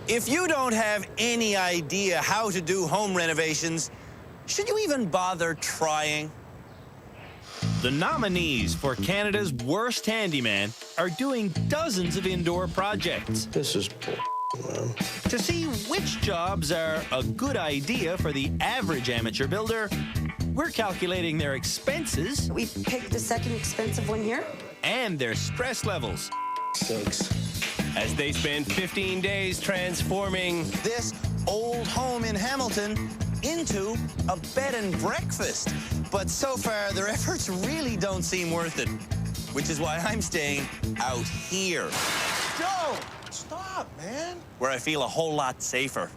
If you don't have any idea how to do home renovations, should you even bother trying? The nominees for Canada's Worst Handyman are doing dozens of indoor projects. This is bull, man. To see which jobs are a good idea for the average amateur builder, we're calculating their expenses. We picked the second expensive one here. And their stress levels. Sakes. As they spend 15 days transforming This old home in Hamilton into a bed and breakfast. But so far, their efforts really don't seem worth it, which is why I'm staying out here, Joe, stop, man. where I feel a whole lot safer.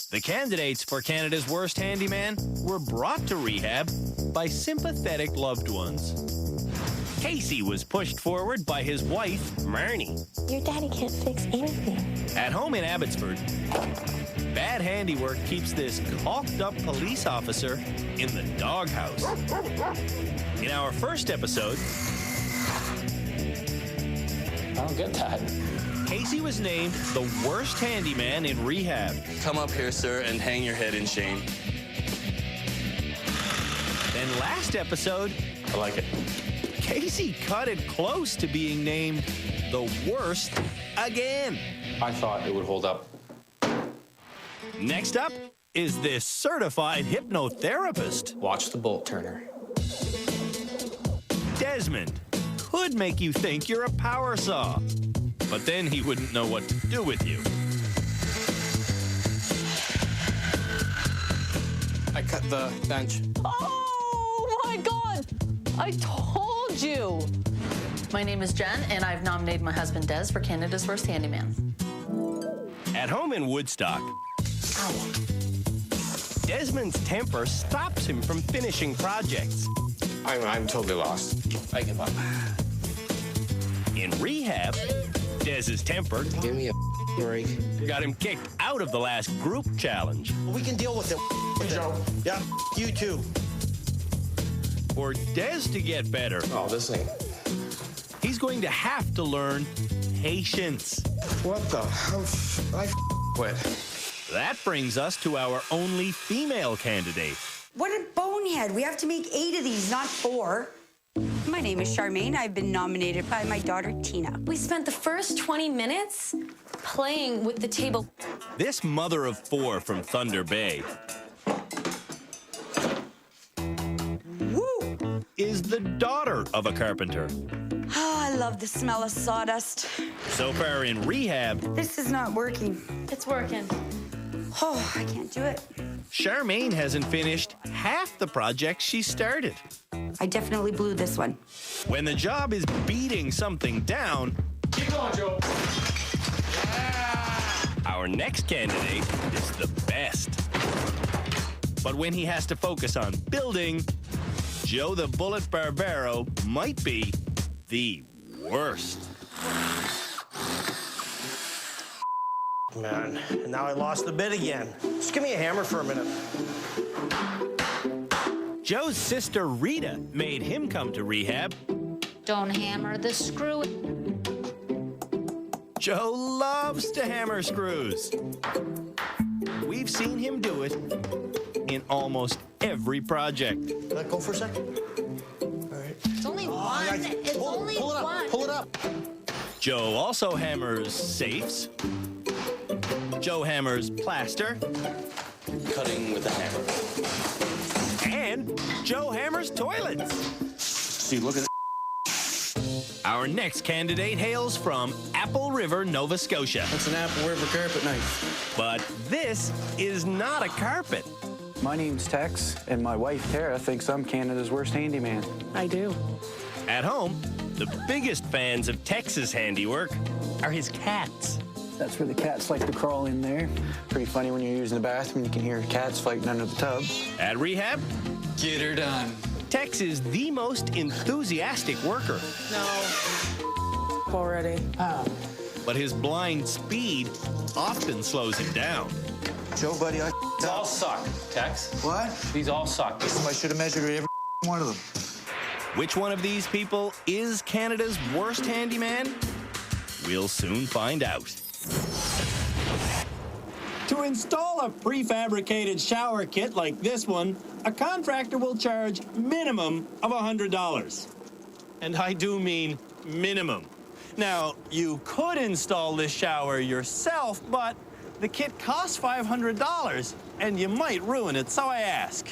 The candidates for Canada's Worst Handyman were brought to rehab by sympathetic loved ones. Casey was pushed forward by his wife, Marnie. Your daddy can't fix anything. At home in Abbotsford, bad handiwork keeps this caulked-up police officer in the doghouse. In our first episode, I don't get that. Casey was named the worst handyman in rehab. come up here, sir, and hang your head in shame. Then last episode, I like it. Casey cut it close to being named the worst again. I thought it would hold up. Next up is this certified hypnotherapist. Watch the bolt turner. Desmond could make you think you're a power saw, but then he wouldn't know what to do with you. I cut the bench. Oh my God! I told you! My name is Jen, and I've nominated my husband Des for Canada's Worst Handyman. At home in Woodstock, Desmond's temper stops him from finishing projects. I'm totally lost. I give up. In rehab, Des's temper Give me a break. got him kicked out of the last group challenge. We can deal with it, Joe. Yeah, you too. For Des to get better, Oh, this thing. he's going to have to learn patience. What the? I quit. That brings us to our only female candidate. What a bonehead. We have to make 8 of these, not 4. My name is Charmaine. I've been nominated by my daughter, Tina. We spent the first 20 minutes playing with the table. This mother of 4 from Thunder Bay Woo! is the daughter of a carpenter. Oh, I love the smell of sawdust. So far in rehab, This is not working. It's working. Oh, I can't do it. Charmaine hasn't finished half the projects she started. I definitely blew this one. When the job is beating something down, Keep going, Joe. Our next candidate is the best. but when he has to focus on building, Joe the Bullet Barbero might be the worst. Man, and now I lost the bid again. Just give me a hammer for a minute. Joe's sister Rita made him come to rehab. Don't hammer the screw. Joe loves to hammer screws. We've seen him do it in almost every project. Let it go for a second. All right. It's only one. It's only pull it up. one. Pull it up. Joe also hammers safes. Joe hammers plaster. Cutting with a hammer. And Joe hammers toilets. See, look at that. Our next candidate hails from Apple River, Nova Scotia. That's an Apple River carpet knife. But this is not a carpet. My name's Tex, and my wife Tara thinks I'm Canada's worst handyman. I do. At home, the biggest fans of Tex's handiwork are his cats. That's where the cats like to crawl in there. Pretty funny when you're using the bathroom, you can hear cats fighting under the tub. At rehab, Get her done. Tex is the most enthusiastic worker. Already. but his blind speed often slows him down. Joe, buddy, These all suck, Tex. What? These all suck. I should have measured every one of them. Which one of these people is Canada's worst handyman? We'll soon find out. To install a prefabricated shower kit like this one, a contractor will charge minimum of $100. And I do mean minimum. Now, you could install this shower yourself, but the kit costs $500, and you might ruin it, so I ask,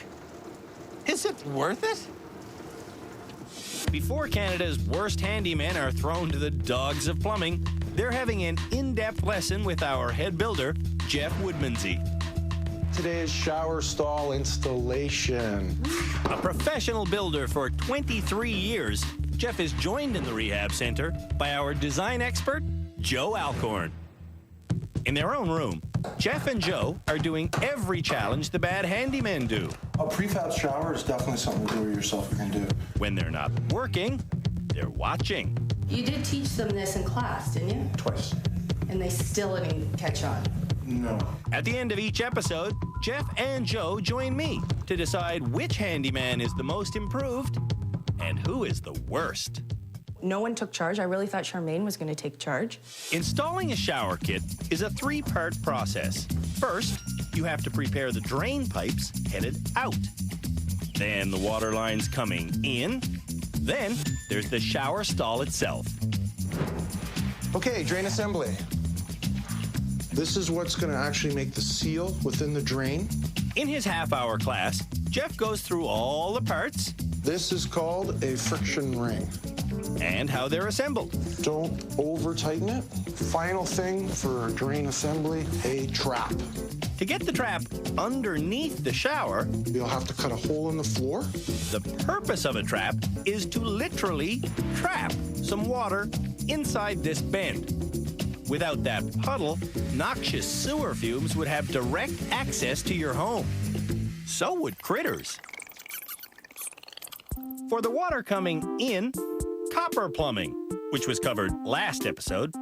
is it worth it? Before Canada's worst handymen are thrown to the dogs of plumbing, they're having an in-depth lesson with our head builder, Jeff Woodmansey. Today's shower stall installation. A professional builder for 23 years, Jeff is joined in the rehab center by our design expert, Joe Alcorn. In their own room, Jeff and Joe are doing every challenge the bad handymen do. A prefab shower is definitely something the do-it-yourselfer can do. When they're not working, they're watching. You did teach them this in class, didn't you? Twice. And they still didn't catch on. No. At the end of each episode, Jeff and Joe join me to decide which handyman is the most improved and who is the worst. No one took charge. I really thought Charmaine was going to take charge. Installing a shower kit is a three-part process. First, you have to prepare the drain pipes headed out. Then the water lines coming in. Then there's the shower stall itself. Okay, drain assembly. This is what's going to actually make the seal within the drain. In his half-hour class, Jeff goes through all the parts. This is called a friction ring. And how they're assembled. Don't over-tighten it. Final thing for drain assembly, a trap. To get the trap underneath the shower, you'll have to cut a hole in the floor. The purpose of a trap is to literally trap some water inside this bend. Without that puddle, noxious sewer fumes would have direct access to your home. So would critters. For the water coming in, copper plumbing, which was covered last episode,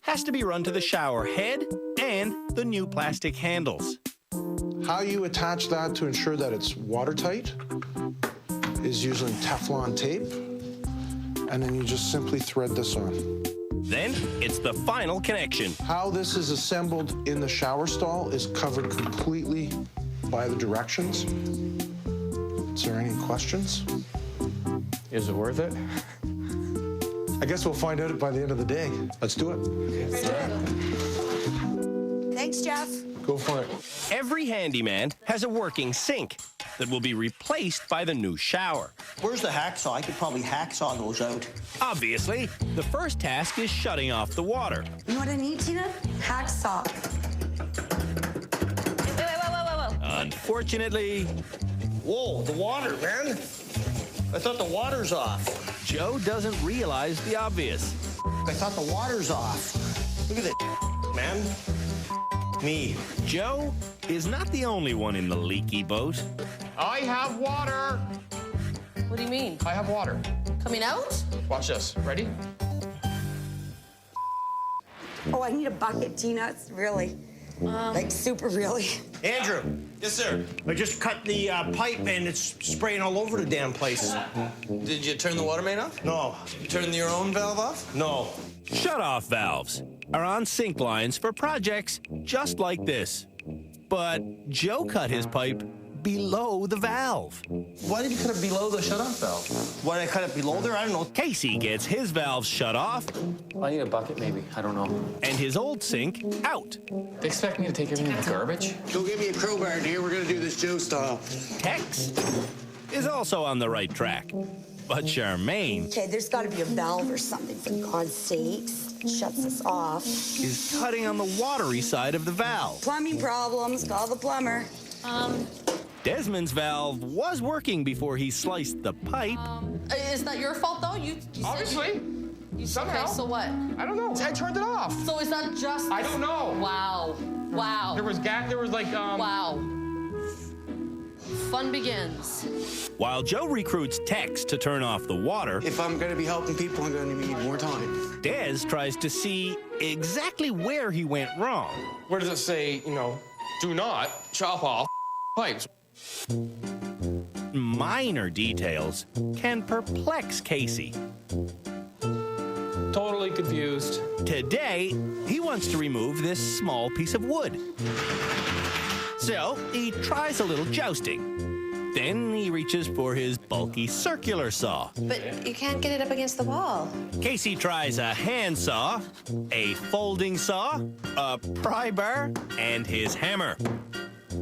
has to be run to the shower head and the new plastic handles. How you attach that to ensure that it's watertight is using Teflon tape, and then you just simply thread this on. Then it's the final connection. How this is assembled in the shower stall is covered completely by the directions. Is there any questions? Is it worth it? I guess we'll find out by the end of the day. Let's do it. Thanks, Jeff. Go for it. Every handyman has a working sink that will be replaced by the new shower. Where's the hacksaw? I could probably hacksaw those out. Obviously, the first task is shutting off the water. You know what I need, Tina? Hacksaw. Whoa. Unfortunately, Whoa, the water, man. I thought the water's off. Joe doesn't realize the obvious. I thought the water's off. Look at that, man. Me. Joe is not the only one in the leaky boat. I have water. What do you mean? I have water. Coming out? Watch this. Ready? Oh, I need a bucket, Tina. It's really, like super really. Andrew. Yes, sir. I just cut the pipe and it's spraying all over the damn place. Did you turn the water main off? No. You turned your own valve off? No. Shut-off valves are on sink lines for projects just like this. But Joe cut his pipe below the valve. Why did you cut it below the shut-off valve? Why did I cut it below there? I don't know. Casey gets his valves shut off. I need a bucket, maybe. I don't know. And his old sink out. They expect me to take everything in the garbage? Go get me a crowbar, dear. We're gonna do this Joe style. Tex is also on the right track. But Charmaine Okay, there's got to be a valve or something, for God's sakes. It shuts us off. is cutting on the watery side of the valve. Plumbing problems. Call the plumber. Desmond's valve was working before he sliced the pipe. Is that your fault, though? You Obviously. Somehow. Okay, so what? I don't know. I turned it off. So is that just... I don't know. Wow. Wow. There was like, Wow. Fun begins. While Joe recruits Tex to turn off the water, If I'm going to be helping people, I'm going to need more time. Des tries to see exactly where he went wrong. Where does it say, do not chop off pipes? Minor details can perplex Casey. Totally confused. Today, he wants to remove this small piece of wood. So, he tries a little jousting. Then he reaches for his bulky circular saw. But you can't get it up against the wall. Casey tries a hand saw, a folding saw, a pry bar, and his hammer.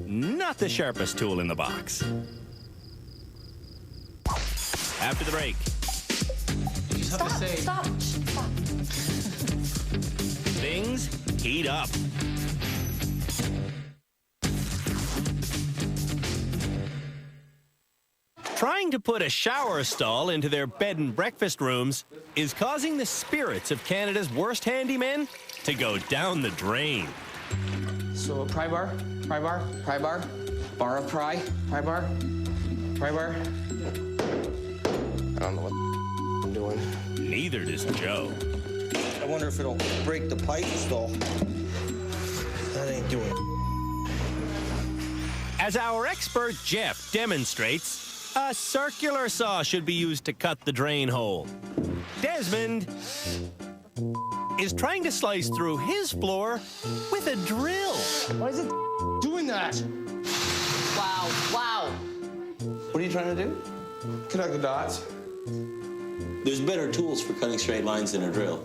Not the sharpest tool in the box. After the break, Stop. things heat up. Trying to put a shower stall into their bed and breakfast rooms is causing the spirits of Canada's worst handymen to go down the drain. So a pry bar, bar of pry bar. I don't know what I'm doing. Neither does Joe. I wonder if it'll break the pipe stall. That ain't doing it. As our expert Jeff demonstrates, a circular saw should be used to cut the drain hole. Desmond is trying to slice through his floor with a drill. Why is it doing that? Wow. What are you trying to do? Connect the dots. There's better tools for cutting straight lines than a drill.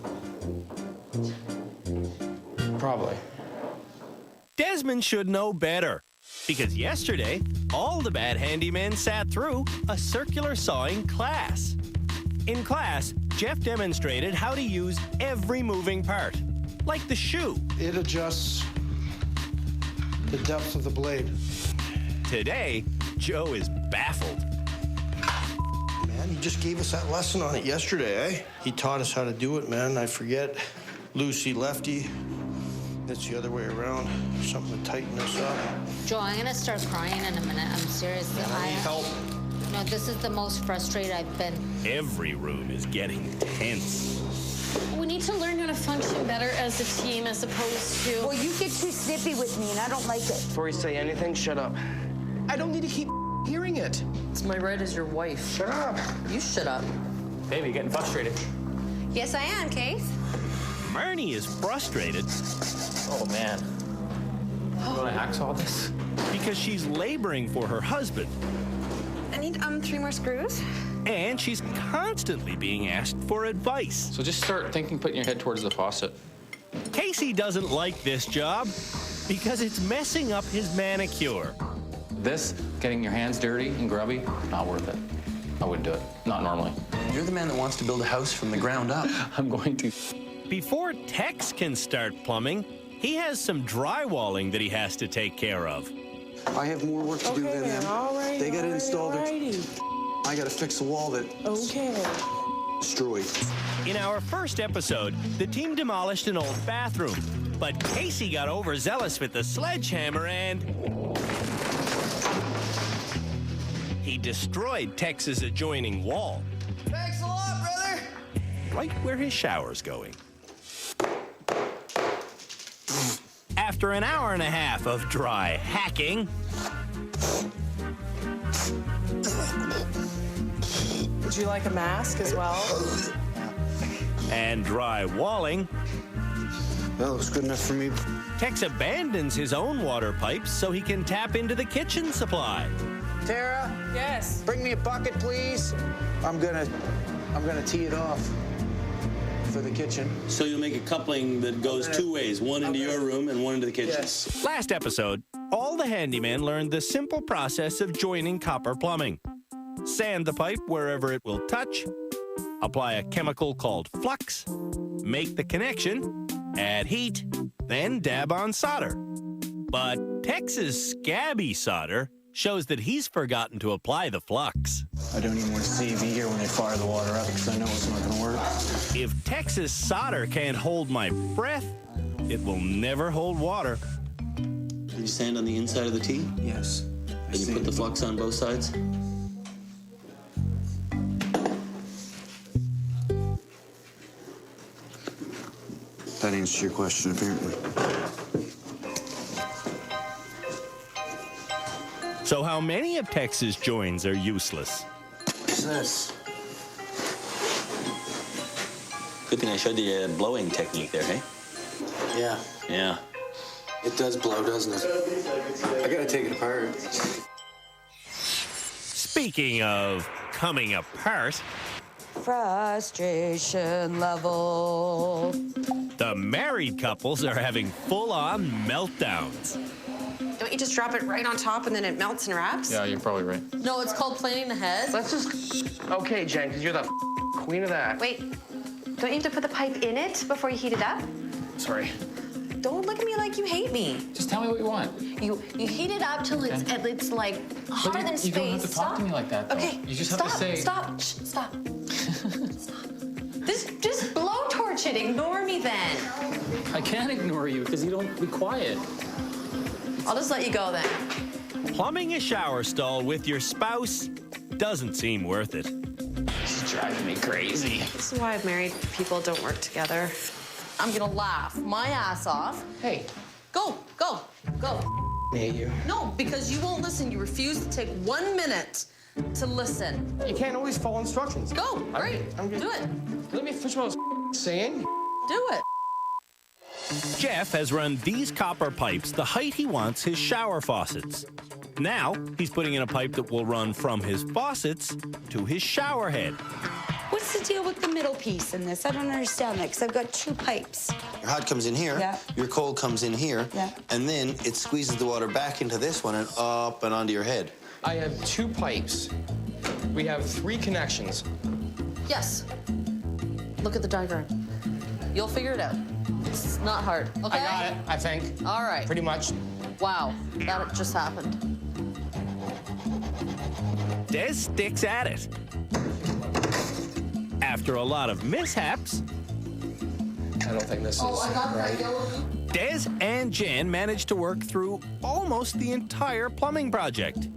Probably. Desmond should know better, because yesterday, all the bad handymen sat through a circular sawing class. In class, Jeff demonstrated how to use every moving part, like the shoe. It adjusts the depth of the blade. Today, Joe is baffled. Man, he just gave us that lesson on it yesterday, eh? He taught us how to do it, man. I forget. Loosey lefty. That's the other way around. Something to tighten this up. Joe, I'm gonna start crying in a minute. I'm serious. I need help. No, this is the most frustrated I've been. Every room is getting tense. We need to learn how to function better as a team as opposed to... Well, you get too snippy with me, and I don't like it. Before you say anything, shut up. I don't need to keep hearing it. It's my right as your wife. Shut up. You shut up. Baby, getting frustrated. Yes, I am, Kate. Marnie is frustrated Oh, man. You want to hacksaw this? because she's laboring for her husband, I need 3 more screws. and she's constantly being asked for advice. So just start putting your head towards the faucet. Casey doesn't like this job because it's messing up his manicure. This, getting your hands dirty and grubby, not worth it. I wouldn't do it. Not normally. You're the man that wants to build a house from the ground up. I'm going to. Before Tex can start plumbing, he has some drywalling that he has to take care of. I have more work to do than them. They got to install their... I got to fix the wall that... destroyed. In our first episode, the team demolished an old bathroom, but Casey got overzealous with the sledgehammer and he destroyed Tex's adjoining wall. Thanks a lot, brother. Right where his shower's going. After an hour and a half of dry hacking, Would you like a mask as well? and dry walling, That looks good enough for me. Tex abandons his own water pipes so he can tap into the kitchen supply. Tara, Yes. bring me a bucket, please. I'm gonna tee it off for the kitchen. So you'll make a coupling that goes 2 ways, one into your room and one into the kitchen. Yes. Last episode, all the handymen learned the simple process of joining copper plumbing. Sand the pipe wherever it will touch, apply a chemical called flux, make the connection, add heat, then dab on solder. But Tex's scabby solder shows that he's forgotten to apply the flux. I don't even want to see be here when they fire the water up because I know it's not going to work. If Texas solder can't hold my breath, it will never hold water. Did you sand on the inside of the tee? Yes. And you put the flux on both sides? That answers your question, apparently. So how many of Tex's joins are useless? What's this? Good thing I showed you a blowing technique there, hey? Yeah. Yeah. It does blow, doesn't it? I gotta take it apart. Speaking of coming apart, Frustration level. the married couples are having full-on meltdowns. Don't you just drop it right on top and then it melts and wraps? Yeah, you're probably right. No, it's called planing the head. Let's just... Okay, Jen, because you're the queen of that. Wait, don't you have to put the pipe in it before you heat it up? Sorry. Don't look at me like you hate me. Just tell me what you want. You heat it up till it's like hotter than space. You don't have to talk to me like that, though. Okay. You just have to say... Stop. Shh, stop. Stop. Just blowtorch it. Ignore me then. I can't ignore you because you don't be quiet. I'll just let you go then. Plumbing a shower stall with your spouse doesn't seem worth it. It's driving me crazy. This is why married people don't work together. I'm gonna laugh my ass off. Hey. Go. I hate you. No, because you won't listen. You refuse to take 1 minute to listen. You can't always follow instructions. Go, great. I'm good. Do it. Let me finish what I was saying. Do it. Jeff has run these copper pipes the height he wants his shower faucets. Now, he's putting in a pipe that will run from his faucets to his shower head. What's the deal with the middle piece in this? I don't understand that because I've got 2 pipes. Your hot comes in here, Yeah. your cold comes in here, Yeah. and then it squeezes the water back into this one and up and onto your head. I have 2 pipes. We have 3 connections. Yes. Look at the diagram. You'll figure it out. It's not hard. Okay. I got it, I think. All right. Pretty much. Wow, that just happened. Des sticks at it. After a lot of mishaps, I don't think this is right. Des and Jen managed to work through almost the entire plumbing project.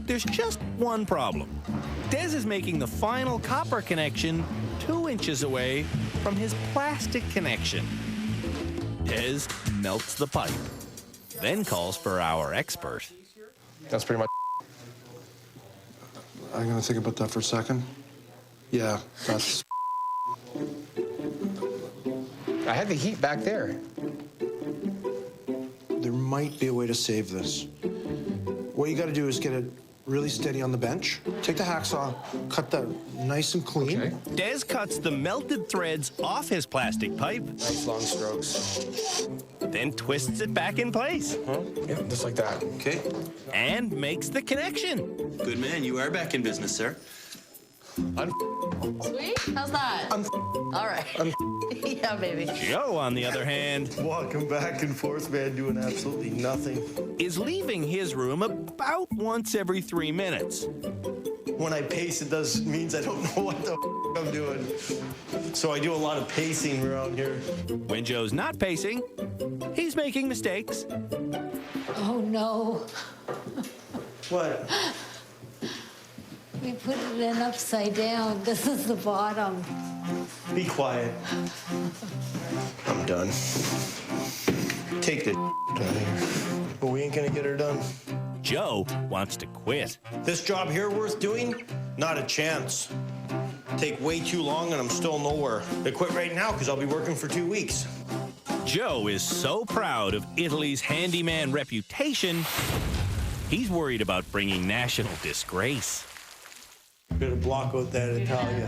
There's just one problem. Des is making the final copper connection 2 inches away from his plastic connection. Des melts the pipe, then calls for our expert. That's pretty much. I'm gonna think about that for a second. Yeah, that's... I had the heat back there. There might be a way to save this. What you gotta do is get it really steady on the bench. Take the hacksaw, cut that nice and clean. Okay. Des cuts the melted threads off his plastic pipe, Nice long strokes. then twists it back in place. Huh? Yep, just like that. Okay? And makes the connection. Good man, you are back in business, sir. Sweet? How's that? All right. Yeah, baby. Joe, on the other hand, Walking back and forth, man, doing absolutely nothing. is leaving his room about once every 3 minutes. When I pace, it means I don't know what the I'm doing. So I do a lot of pacing around here. When Joe's not pacing, he's making mistakes. Oh no, What? we put it in upside down. This is the bottom. Be quiet. I'm done. Take this out of here. But we ain't gonna get her done. Joe wants to quit. This job here worth doing? Not a chance. Take way too long and I'm still nowhere. I quit right now because I'll be working for 2 weeks. Joe is so proud of Italy's handyman reputation, he's worried about bringing national disgrace. Better block out that Italia.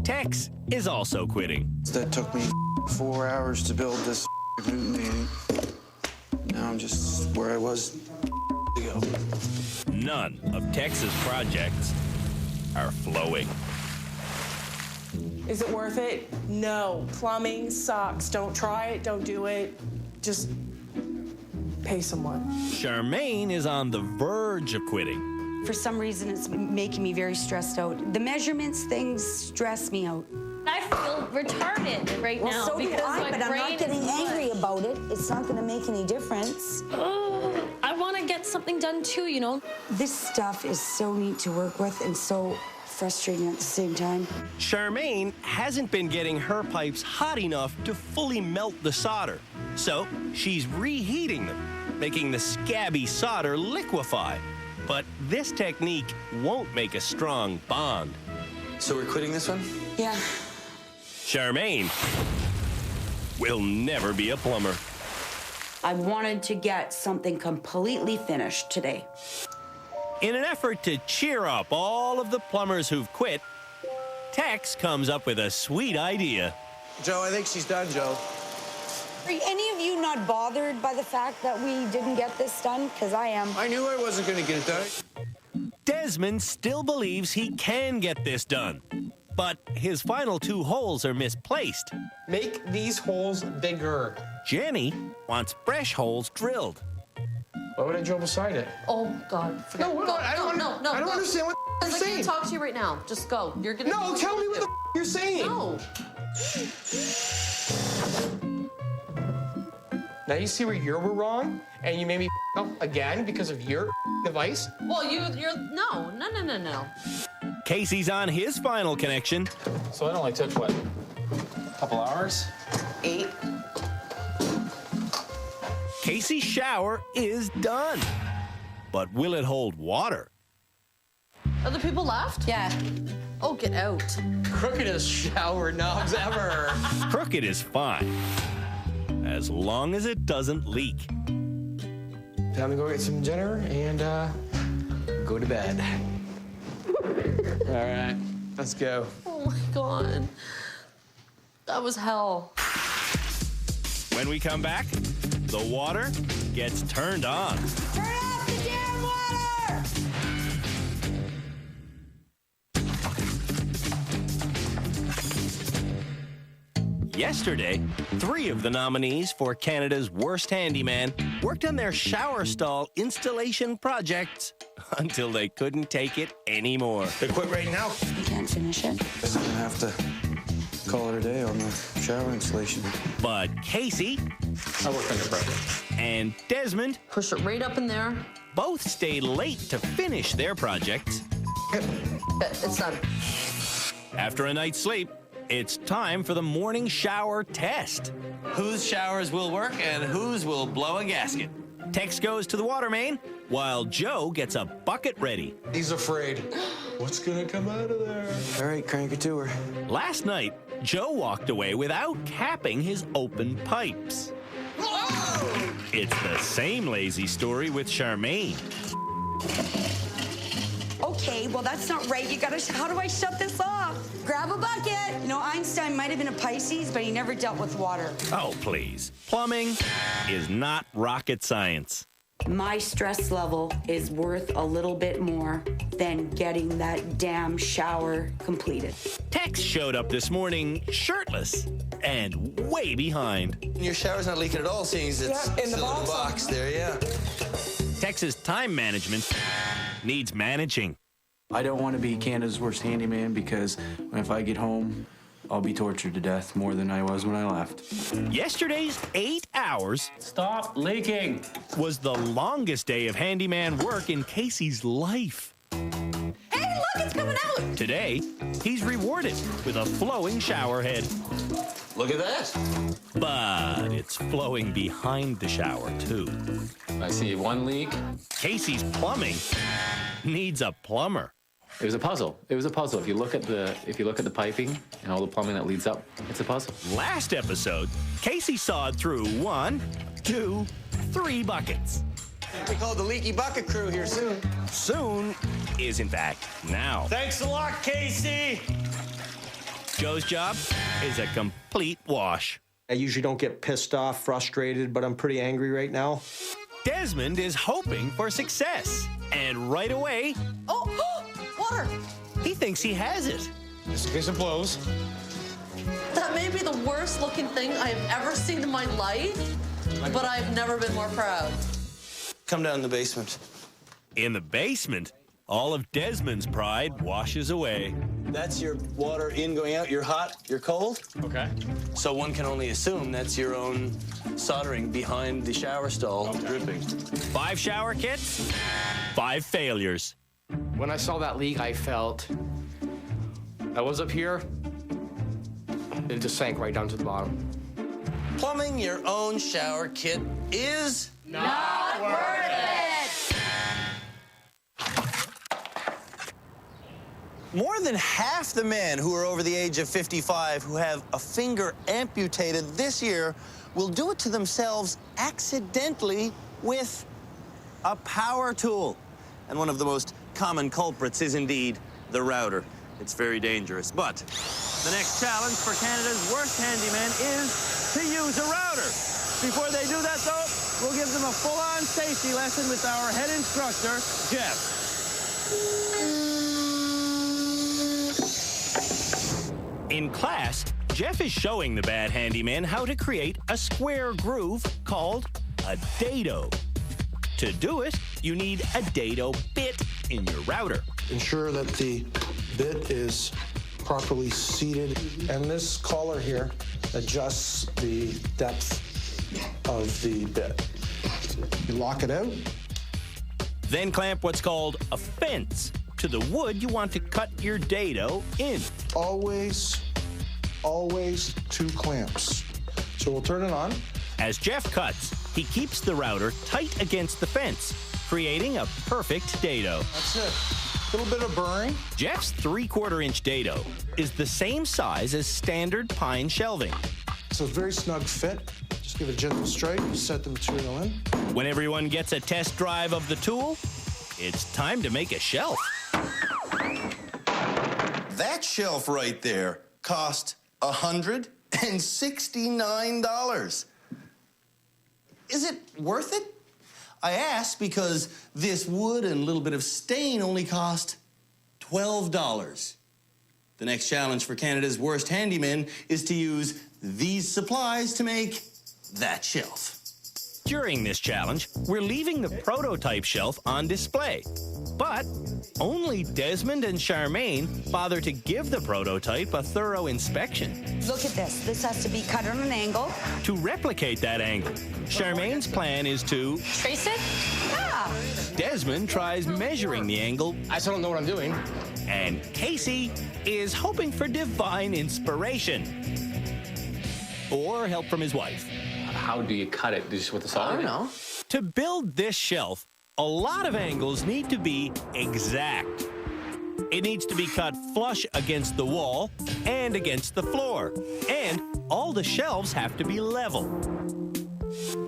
Tex is also quitting. That took me 4 hours to build this Newton 80. Now I'm just where I was ago. None of Tex's projects are flowing. Is it worth it? No. Plumbing sucks. Don't try it. Don't do it. Just pay someone. Charmaine is on the verge of quitting. For some reason, it's making me very stressed out. The measurements things stress me out. I feel retarded right now So do because I, my but I'm brain not getting is angry about it. It's not going to make any difference. I want to get something done too, you know. This stuff is so neat to work with and so frustrating at the same time. Charmaine hasn't been getting her pipes hot enough to fully melt the solder. So she's reheating them, making the scabby solder liquefy. But this technique won't make a strong bond. So we're quitting this one? Yeah. Charmaine will never be a plumber. I wanted to get something completely finished today. In an effort to cheer up all of the plumbers who've quit, Tex comes up with a sweet idea. Joe, I think she's done, Joe. Are any of you not bothered by the fact that we didn't get this done? Because I am. I knew I wasn't going to get it done. Desmond still believes he can get this done, but his final 2 holes are misplaced. Make these holes bigger. Jenny wants fresh holes drilled. Why would I drill beside it? Oh, God. Forget No, it. Go. I don't No, I don't go. understand what you're I saying. can't talk to you right now. Just go. You're gonna. No, tell me what the you're saying. No. Now you see where you were wrong, and you made me up again because of your device? Well, you're no. Casey's on his final connection. So it only took, what, a couple hours? 8. Casey's shower is done. But will it hold water? Other people left? Yeah. Oh, get out. Crookedest shower knobs ever. Crooked is fine, as long as it doesn't leak. Time to go get some dinner and go to bed. All right, let's go. Oh my God. That was hell. When we come back, the water gets turned on. Turn off the damn water! Yesterday, 3 of the nominees for Canada's Worst Handyman worked on their shower stall installation projects until they couldn't take it anymore. They quit right now. You can't finish it. Guess I'm gonna have to call it a day on the shower installation. But Casey I work under pressure. and Desmond Push it right up in there. both stayed late to finish their projects. It's done. After a night's sleep, it's time for the morning shower test. Whose showers will work and whose will blow a gasket? Tex goes to the water main while Joe gets a bucket ready. He's afraid. What's going to come out of there? All right, crank it to her. Last night, Joe walked away without capping his open pipes. Whoa! It's the same lazy story with Charmaine. Okay, well, that's not right. You gotta, how do I shut this off? Grab a bucket. You know, Einstein might have been a Pisces, but he never dealt with water. Oh, please. Plumbing is not rocket science. My stress level is worth a little bit more than getting that damn shower completed. Tex showed up this morning shirtless and way behind. Your shower's not leaking at all, seeing as it's Yeah, in the still in the box. box there, yeah. Tex's time management needs managing. I don't want to be Canada's worst handyman because if I get home, I'll be tortured to death more than I was when I left. Yesterday's 8 hours Stop leaking. was the longest day of handyman work in Casey's life. Hey, look, it's coming out. Today, he's rewarded with a flowing shower head. Look at that. But it's flowing behind the shower, too. I see one leak. Casey's plumbing needs a plumber. It was a puzzle. It was a puzzle. If you look at the piping and all the plumbing that leads up, it's a puzzle. Last episode, Casey sawed through 1, 2, 3 buckets. We call the leaky bucket crew here soon. Soon is, in fact, now. Thanks a lot, Casey. Joe's job is a complete wash. I usually don't get pissed off, frustrated, but I'm pretty angry right now. Desmond is hoping for success. And right away, Oh, water. he thinks he has it. Just in case it blows. That may be the worst looking thing I have ever seen in my life, but I've never been more proud. Come down in the basement. In the basement, all of Desmond's pride washes away. That's your water in, going out. You're hot, you're cold. Okay. So one can only assume that's your own soldering behind the shower stall dripping. 5 shower kits, 5 failures. When I saw that leak, I felt I was up here, it just sank right down to the bottom. Plumbing your own shower kit is Not worth it! More than half the men who are over the age of 55 who have a finger amputated this year will do it to themselves accidentally with a power tool. And one of the most common culprits is indeed the router. It's very dangerous. But the next challenge for Canada's worst handyman is to use a router. Before they do that, though, we'll give them a full-on safety lesson with our head instructor, Jeff. In class, Jeff is showing the bad handyman how to create a square groove called a dado. To do it, you need a dado bit in your router. Ensure that the bit is properly seated, and this collar here adjusts the depth of the bit. You lock it out. Then clamp what's called a fence to the wood you want to cut your dado in. Always 2 clamps. So we'll turn it on. As Jeff cuts, he keeps the router tight against the fence, creating a perfect dado. That's it. A little bit of burring. Jeff's 3/4 inch dado is the same size as standard pine shelving. It's a very snug fit. Just give it a gentle strike, set the material in. When everyone gets a test drive of the tool, it's time to make a shelf. That shelf right there cost $169. Is it worth it? I ask because this wood and a little bit of stain only cost $12. The next challenge for Canada's worst handyman is to use these supplies to make that shelf. During this challenge, we're leaving the prototype shelf on display. But only Desmond and Charmaine bother to give the prototype a thorough inspection. Look at this. This has to be cut on an angle. To replicate that angle, Charmaine's plan is to Trace it? Yeah. Desmond tries measuring the angle. I still don't know what I'm doing. And Casey is hoping for divine inspiration. Or help from his wife. How do you cut it? Just with the solder? I don't know. To build this shelf, a lot of angles need to be exact. It needs to be cut flush against the wall and against the floor. And all the shelves have to be level.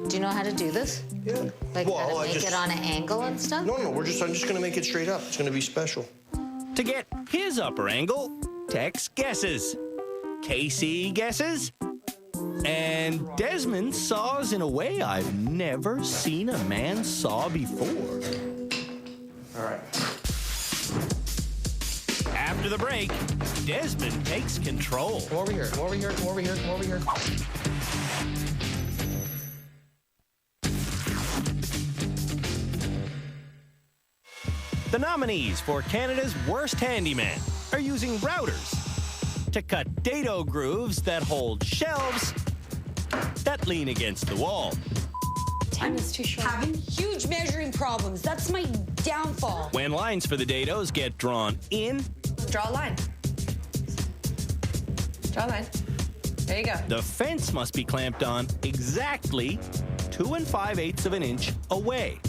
Do you know how to do this? Yeah. Like how to make it on an angle and stuff? No, I'm just going to make it straight up. It's going to be special. To get his upper angle, Tex guesses. Casey guesses. And Desmond saws in a way I've never seen a man saw before. All right. After the break, Desmond takes control. Come over here, come over here, come over here, come over here. The nominees for Canada's worst handyman are using routers to cut dado grooves that hold shelves that lean against the wall. Time is too short. Having huge measuring problems. That's my downfall. When lines for the dados get drawn in, Draw a line. Draw a line. There you go. the fence must be clamped on exactly 2 5/8 of an inch away.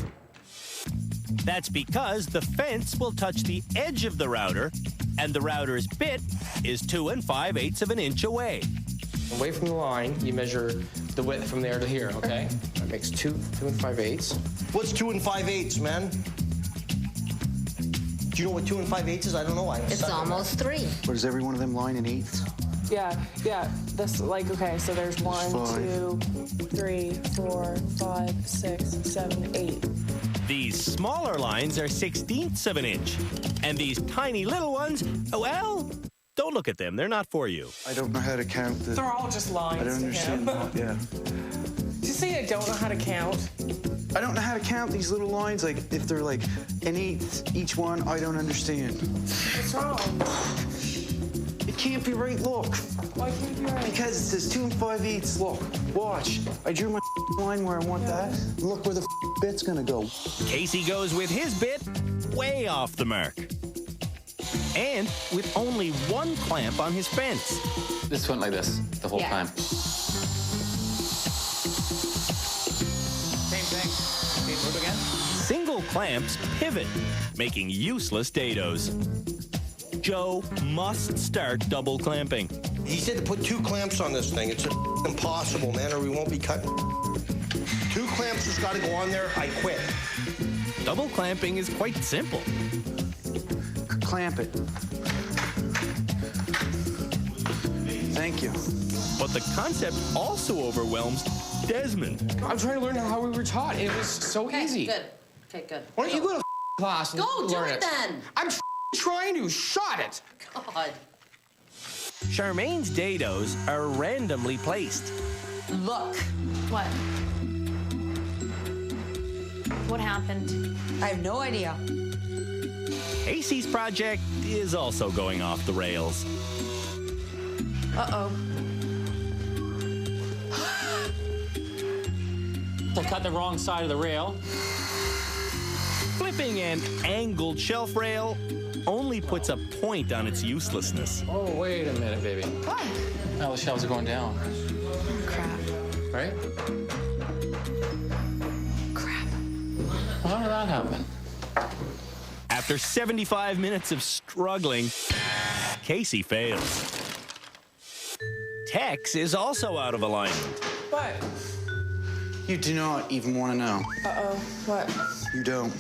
That's because the fence will touch the edge of the router, and the router's bit is 2 5/8 of an inch away. Away from the line, you measure the width from there to here, okay? That makes 2 5/8. What's 2 5/8, man? Do you know what 2 5/8 is? I don't know. It's almost 3. What is every one of them line in eighths? Yeah. This, like, okay, so there's 1, 2, 3, 4, 5, 6, 7, 8. These smaller lines are 1/16 of an inch, and these tiny little ones, well, don't look at them. They're not for you. I don't know how to count the... They're all just lines. I don't to understand. him. Yeah. Did you say I don't know how to count? I don't know how to count these little lines. Like, if they're like an eighth each one, I don't understand. What's wrong? It can't be right, look. Why can't it be right? Because it says 2 5/8. Look, watch. I drew my line where I want that. Look where the bit's gonna go. Casey goes with his bit way off the mark. And with only one clamp on his fence. This went like this the whole time. Same thing. Okay, move again. Single clamps pivot, making useless dados. Joe must start double clamping. He said to put 2 clamps on this thing. It's impossible, man, or we won't be cutting. 2 clamps just got to go on there. I quit. Double clamping is quite simple. Clamp it. Thank you. But the concept also overwhelms Desmond. I'm trying to learn how we were taught. It was so easy. Good. Okay, good. Why don't you go to class and Go, do learn it then. I'm trying to. Shot it. God. Charmaine's dados are randomly placed. Look. What? What happened? I have no idea. Casey's project is also going off the rails. Uh-oh. They cut the wrong side of the rail. Flipping an angled shelf rail only puts a point on its uselessness. Oh, wait a minute, baby. What? Now the shelves are going down. Oh, crap. Right? Crap. How did that happen? After 75 minutes of struggling, Casey fails. Tex is also out of alignment. What? You do not even want to know. Uh-oh. What? You don't.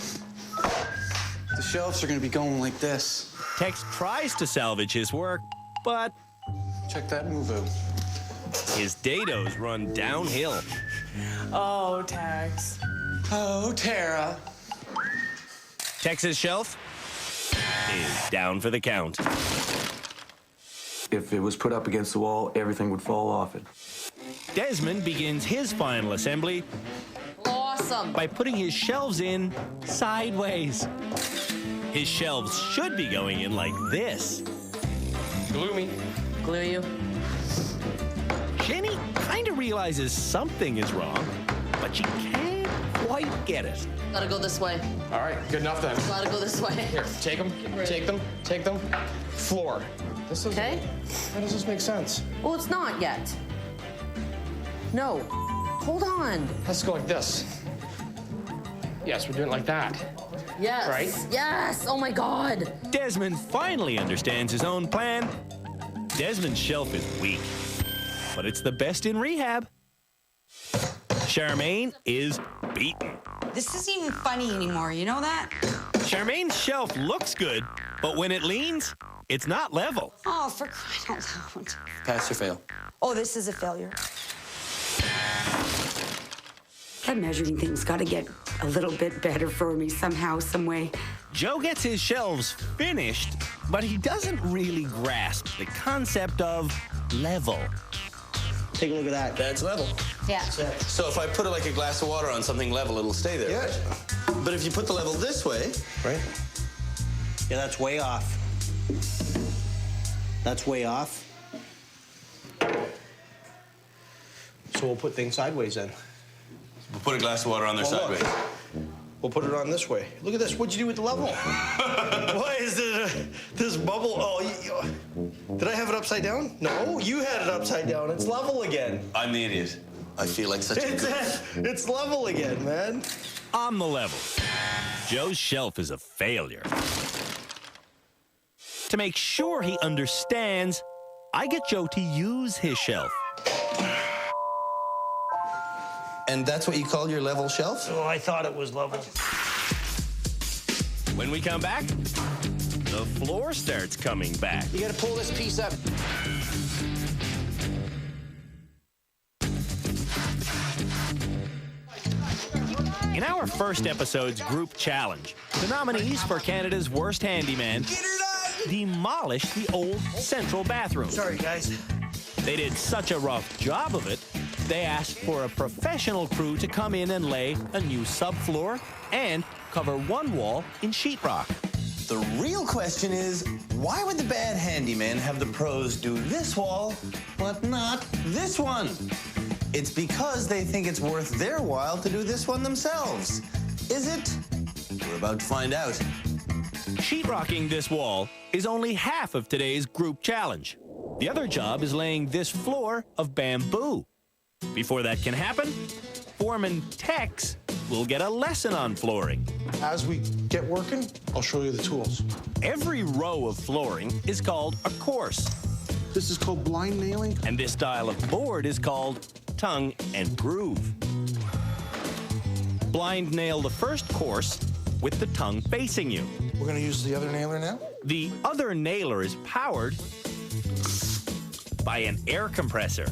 The shelves are going to be going like this. Tex tries to salvage his work, but check that move out. His dados run downhill. Oh, Tex. Oh, Tara. Tex's shelf is down for the count. If it was put up against the wall, everything would fall off it. Desmond begins his final assembly Awesome. by putting his shelves in sideways. His shelves should be going in like this. Glue me. Glue you. Jenny kind of realizes something is wrong, but she can't quite get it. Gotta go this way. All right, good enough then. Gotta go this way. Here, take them, take them, take them. Floor. This is. Okay. How does this make sense? Well, it's not yet. No. Hold on. Let's go like this. Yes, we're doing it like that. Yes. Right? Yes. Oh my God. Desmond finally understands his own plan. Desmond's shelf is weak, but it's the best in rehab. Charmaine is beaten. This isn't even funny anymore, you know that? Charmaine's shelf looks good, but when it leans, it's not level. Oh, for crying out loud. Pass or fail? Oh, this is a failure. That measuring thing's got to get a little bit better for me somehow, some way. Joe gets his shelves finished, but he doesn't really grasp the concept of level. Take a look at that. That's level. Yeah. So if I put it like a glass of water on something level, it'll stay there, Yeah. right? But if you put the level this way... Right? Yeah, that's way off. That's way off. So we'll put things sideways then. We'll put a glass of water on there Well, look. sideways. We'll put it on this way. Look at this. What'd you do with the level? Why is this bubble? Oh, did I have it upside down? No, you had it upside down. It's level again. I'm the idiot. I feel like such a good... It's level again, man. On the level, Joe's shelf is a failure. To make sure he understands, I get Joe to use his shelf. And that's what you call your level shelf? Oh, I thought it was level. When we come back, the floor starts coming back. You gotta pull this piece up. In our first episode's group challenge, the nominees for Canada's Worst Handyman demolished the old central bathroom. Sorry, guys. They did such a rough job of it they asked for a professional crew to come in and lay a new subfloor and cover one wall in sheetrock. The real question is, why would the bad handyman have the pros do this wall, but not this one? It's because they think it's worth their while to do this one themselves. Is it? We're about to find out. Sheetrocking this wall is only half of today's group challenge. The other job is laying this floor of bamboo. Before that can happen, Foreman Tex will get a lesson on flooring. As we get working, I'll show you the tools. Every row of flooring is called a course. This is called blind nailing. And this style of board is called tongue and groove. Blind nail the first course with the tongue facing you. We're going to use the other nailer now. The other nailer is powered by an air compressor.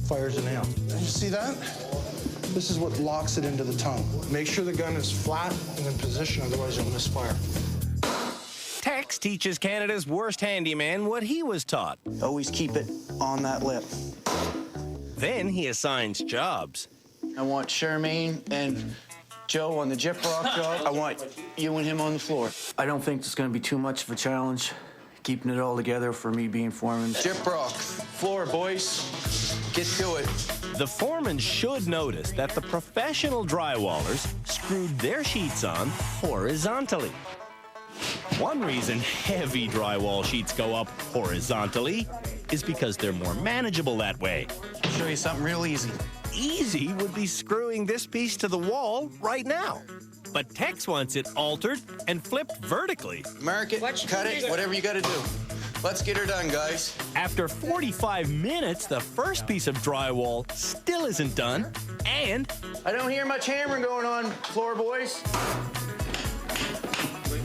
Fires a nail. You see that? This is what locks it into the tongue. Make sure the gun is flat and in position, otherwise you'll misfire. Tex teaches Canada's worst handyman what he was taught. Always keep it on that lip. Then he assigns jobs. I want Charmaine and Joe on the gyprock job. I want you and him on the floor. I don't think it's going to be too much of a challenge, keeping it all together for me being foreman. Gyprock, floor, boys. Get to it. The foreman should notice that the professional drywallers screwed their sheets on horizontally. One reason heavy drywall sheets go up horizontally is because they're more manageable that way. I'll show you something real easy. Easy would be screwing this piece to the wall right now. But Tex wants it altered and flipped vertically. Mark it, cut it, whatever you got to do. Let's get her done, guys. After 45 minutes, the first piece of drywall still isn't done, and I don't hear much hammering going on, floor boys.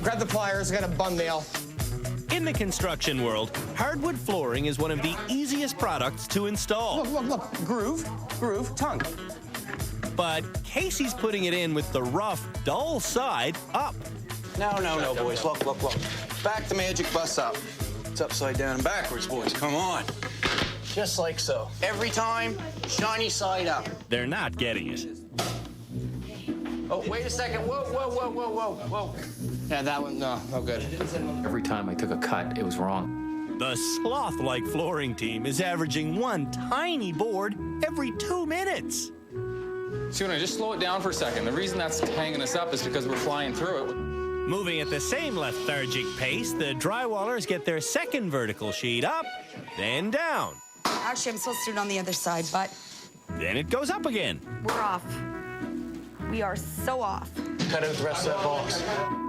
Grab the pliers, I got a bun nail. in the construction world, hardwood flooring is one of the easiest products to install. Look. Groove, tongue. But Casey's putting it in with the rough, dull side up. No, boys. Look. Back the magic bus up. It's upside down and backwards, boys. Come on. Just like so. Every time, shiny side up. They're not getting it. Oh, wait a second. Whoa. Yeah, that one, no good. Every time I took a cut, it was wrong. The sloth-like flooring team is averaging one tiny board every 2 minutes. So when I just slow it down for a second, the reason that's hanging us up is because we're flying through it. Moving at the same lethargic pace, the drywallers get their second vertical sheet up, then down. Actually, I'm supposed to do it on the other side, but Then it goes up again. we're off. We are so off. Cut out the rest of that box.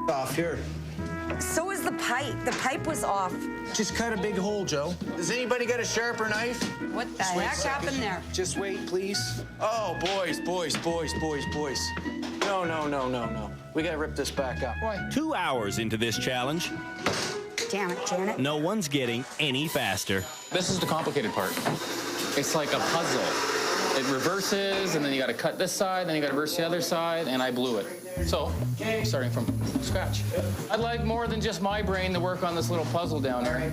Off here. So is the pipe. The pipe was off. Just cut a big hole, Joe. Does anybody got a sharper knife? What the Just wait a heck second. happened there? Just wait, please. Oh, boys. No. We gotta rip this back up. Why? 2 hours into this challenge, Damn it, Janet. no one's getting any faster. This is the complicated part. It's like a puzzle. It reverses, and then you got to cut this side, then you got to reverse the other side, and I blew it. So, starting from scratch. I'd like more than just my brain to work on this little puzzle down here.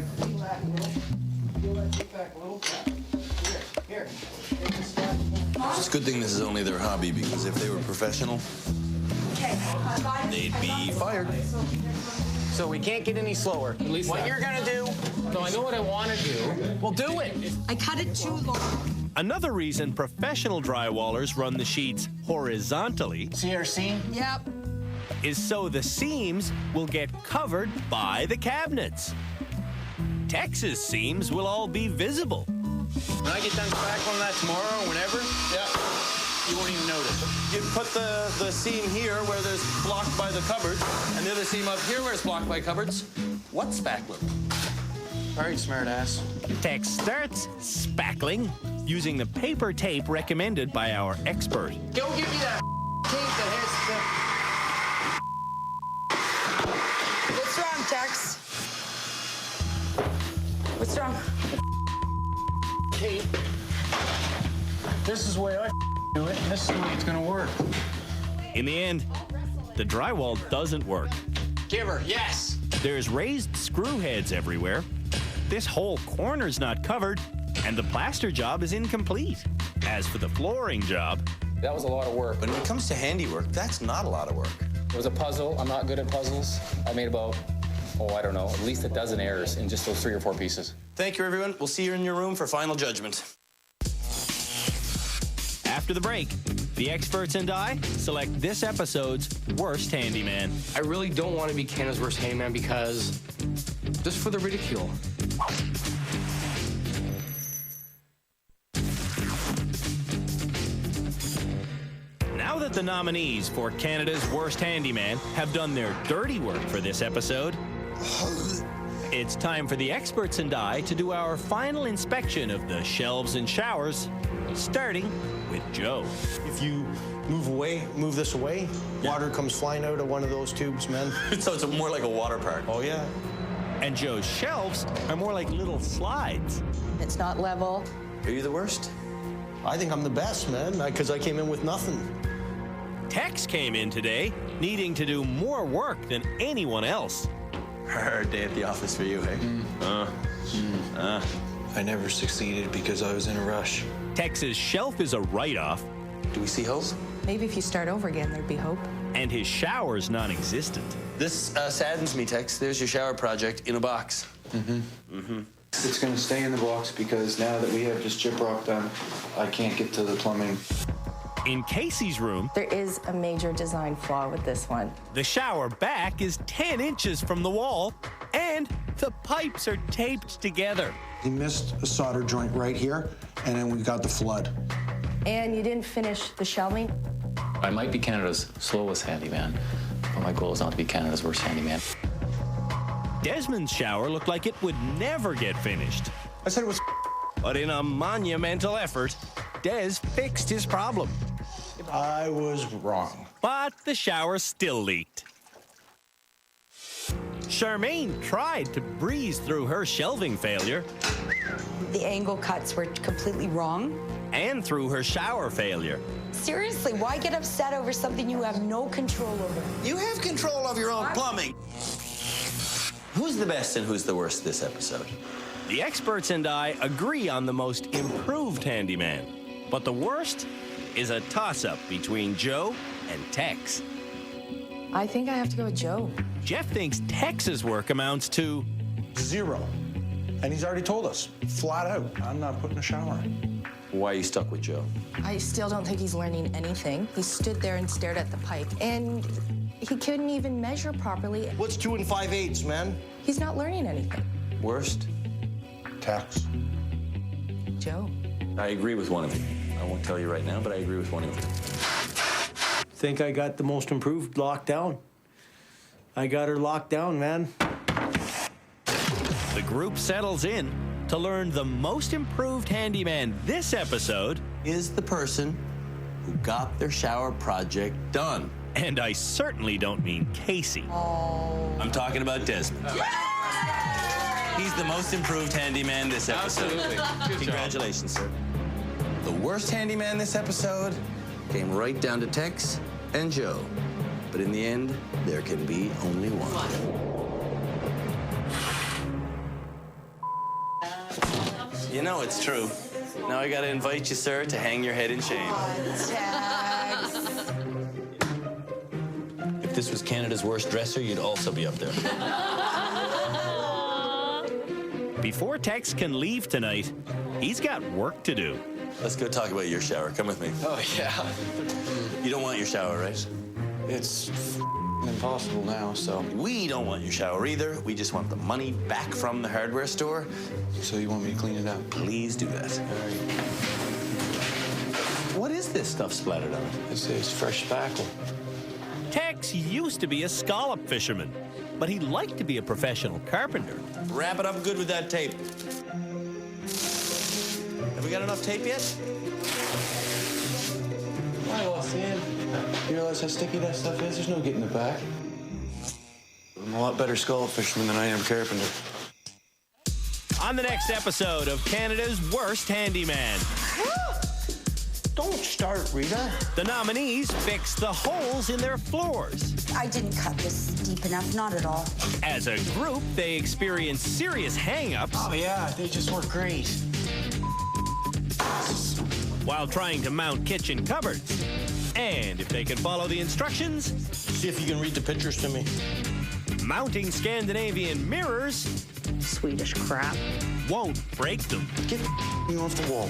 It's a good thing this is only their hobby, because if they were professional, they'd be fired. So we can't get any slower. At least what you're gonna do? No, I know what I want to do. Well, do it. I cut it too long. Another reason professional drywallers run the sheets horizontally See our seam? Yep. is so the seams will get covered by the cabinets. Texas seams will all be visible. When I get done spackling that tomorrow or whenever, you won't even notice. You put the seam here where there's blocked by the cupboard, and the other seam up here where it's blocked by cupboards. What's spackling? All right, smart ass. Tex starts spackling using the paper tape recommended by our expert. Go give me that tape that has What's wrong, Tex? What's wrong? the tape. This is the way I do it, and this is the way it's gonna work. In the end, the drywall doesn't work. Give her, yes. There's raised screw heads everywhere. This whole corner's not covered, and the plaster job is incomplete. As for the flooring job, That was a lot of work. When it comes to handiwork, that's not a lot of work. It was a puzzle. I'm not good at puzzles. I made about, I don't know, at least a dozen errors in just those 3 or 4 pieces. Thank you, everyone. We'll see you in your room for final judgment. after the break, the experts and I select this episode's worst handyman. I really don't want to be Canada's worst handyman because just for the ridicule. Now that the nominees for Canada's Worst Handyman have done their dirty work for this episode, it's time for the experts and I to do our final inspection of the shelves and showers, starting with Joe. If you move this away, water comes flying out of one of those tubes, man. So it's more like a water park. Oh, yeah. And Joe's shelves are more like little slides. It's not level. Are you the worst? I think I'm the best, man, because I came in with nothing. Tex came in today needing to do more work than anyone else. Hard day at the office for you, hey? I never succeeded because I was in a rush. Tex's shelf is a write-off. Do we see hope? Maybe if you start over again, there'd be hope. And his shower's non-existent. This saddens me, Tex. There's your shower project in a box. It's going to stay in the box because now that we have just chip rock done, I can't get to the plumbing. In Casey's room, There is a major design flaw with this one. the shower back is 10 inches from the wall, and the pipes are taped together. He missed a solder joint right here, and then we got the flood. And you didn't finish the shelving. I might be Canada's slowest handyman, but my goal is not to be Canada's worst handyman. Desmond's shower looked like it would never get finished. I said it was. But in a monumental effort, Des fixed his problem. I was wrong. But the shower still leaked. Charmaine tried to breeze through her shelving failure The angle cuts were completely wrong. and through her shower failure. Seriously, why get upset over something you have no control over? You have control of your own plumbing. Who's the best and who's the worst this episode? The experts and I agree on the most improved handyman, but the worst is a toss-up between Joe and Tex. I think I have to go with Joe. Jeff thinks Tex's work amounts to 0. And he's already told us, flat out, I'm not putting a shower in. Why are you stuck with Joe? I still don't think he's learning anything. He stood there and stared at the pipe, and he couldn't even measure properly. What's 2 5/8, man? He's not learning anything. Worst? Tex. Joe. I agree with one of you. I won't tell you right now, but I agree with one of you. Think I got the most improved locked down. I got her locked down, man. The group settles in to learn the most improved handyman this episode Is the person who got their shower project done. and I certainly don't mean Casey. I'm talking about Desmond. He's the most improved handyman this episode. Absolutely. Good job. Congratulations, sir. The worst handyman this episode came right down to Tex and Joe. But in the end, there can be only one. You know it's true. Now I gotta invite you, sir, to hang your head in shame. If this was Canada's worst dresser, you'd also be up there. Before Tex can leave tonight, he's got work to do. Let's go talk about your shower. Come with me. Oh, yeah. You don't want your shower, right? It's impossible now, so. We don't want your shower either. We just want the money back from the hardware store. So you want me to clean it up? Please do that. What is this stuff splattered on it? It's fresh spackle. Tex used to be a scallop fisherman, but he liked to be a professional carpenter. Wrap it up good with that tape. Have we got enough tape yet? I lost in. You realize how sticky that stuff is? There's no getting it back. I'm a lot better scallop fisherman than I am carpenter. On the next episode of Canada's Worst Handyman, Don't start, Rita. the nominees fix the holes in their floors. I didn't cut this deep enough, not at all. As a group, they experience serious hang-ups. Oh, yeah, they just work great. while trying to mount kitchen cupboards. And if they can follow the instructions, see if you can read the pictures to me. Mounting Scandinavian mirrors, Swedish crap, won't break them. Get me off the wall.